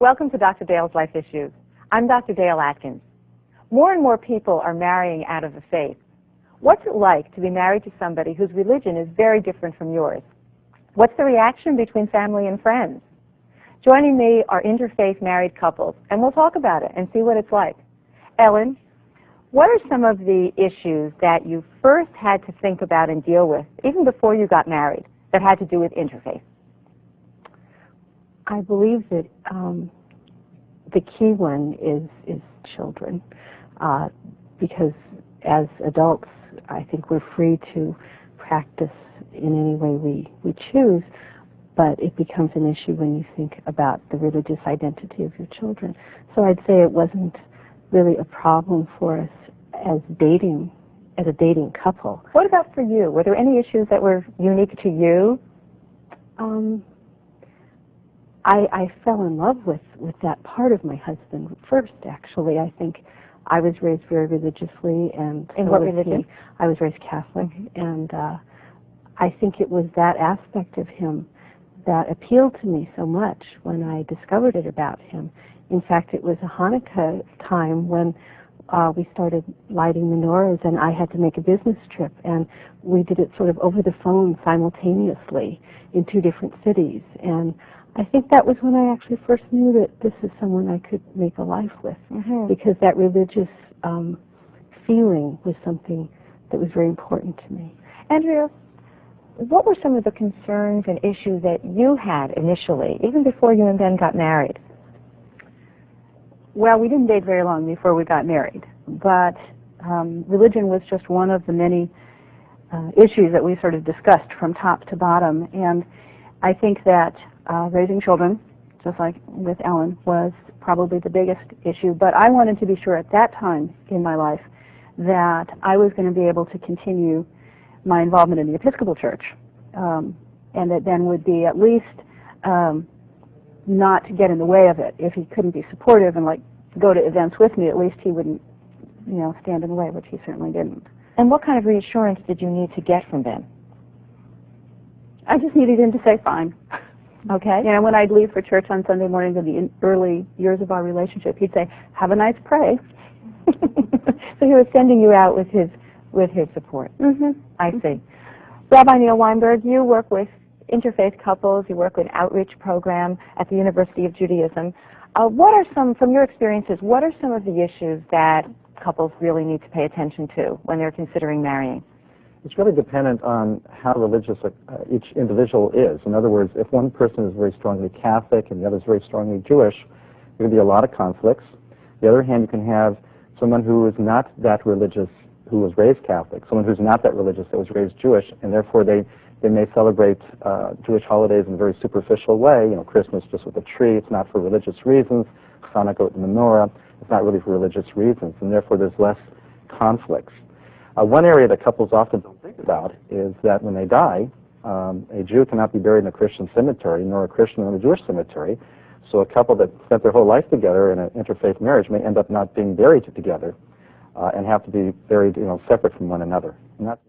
Welcome to Dr. Dale's Life Issues. I'm Dr. Dale Atkins. More and more people are marrying out of the faith. What's it like to be married to somebody whose religion is very different from yours? What's the reaction between family and friends? Joining me are interfaith married couples, and we'll talk about it and see what it's like. Ellen, what are some of the issues that you first had to think about and deal with, even before you got married, that had to do with interfaith? I believe that the key one is children, because as adults, I think we're free to practice in any way we choose, but it becomes an issue when you think about the religious identity of your children. So I'd say it wasn't really a problem for us as a dating couple. What about for you? Were there any issues that were unique to you? I fell in love with that part of my husband first, actually. I think I was raised very religiously. And in what religion? I was raised Catholic, and I think it was that aspect of him that appealed to me so much when I discovered it about him. In fact, it was a Hanukkah time when we started lighting menorahs, and I had to make a business trip, and we did it sort of over the phone simultaneously in 2 different cities. And I think that was when I actually first knew that this is someone I could make a life with, because that religious feeling was something that was very important to me. Andrea, what were some of the concerns and issues that you had initially, even before you and Ben got married? Well, we didn't date very long before we got married, but religion was just one of the many issues that we sort of discussed from top to bottom. And I think that raising children, just like with Ellen, was probably the biggest issue. But I wanted to be sure at that time in my life that I was going to be able to continue my involvement in the Episcopal Church, and that Ben would be at least not to get in the way of it. If he couldn't be supportive and like go to events with me, at least he wouldn't, stand in the way, which he certainly didn't. And what kind of reassurance did you need to get from Ben? I just needed him to say fine. Okay. When I'd leave for church on Sunday mornings in the early years of our relationship, he'd say, "Have a nice pray." So he was sending you out with his support. I see. Rabbi Neal Weinberg, you work with interfaith couples, you work with an outreach program at the University of Judaism. What are some, from your experiences, what are some of the issues that couples really need to pay attention to when they're considering marrying? It's really dependent on how religious each individual is. In other words, if one person is very strongly Catholic and the other is very strongly Jewish, there can be a lot of conflicts. On the other hand, you can have someone who is not that religious, who was raised Catholic, someone who's not that religious, that was raised Jewish, and therefore they may celebrate Jewish holidays in a very superficial way. Christmas just with a tree, it's not for religious reasons. Hanukkah with the menorah, it's not really for religious reasons, and therefore there's less conflicts. One area that couples often don't think about is that when they die, a Jew cannot be buried in a Christian cemetery, nor a Christian in a Jewish cemetery. So a couple that spent their whole life together in an interfaith marriage may end up not being buried together and have to be buried, separate from one another. And that's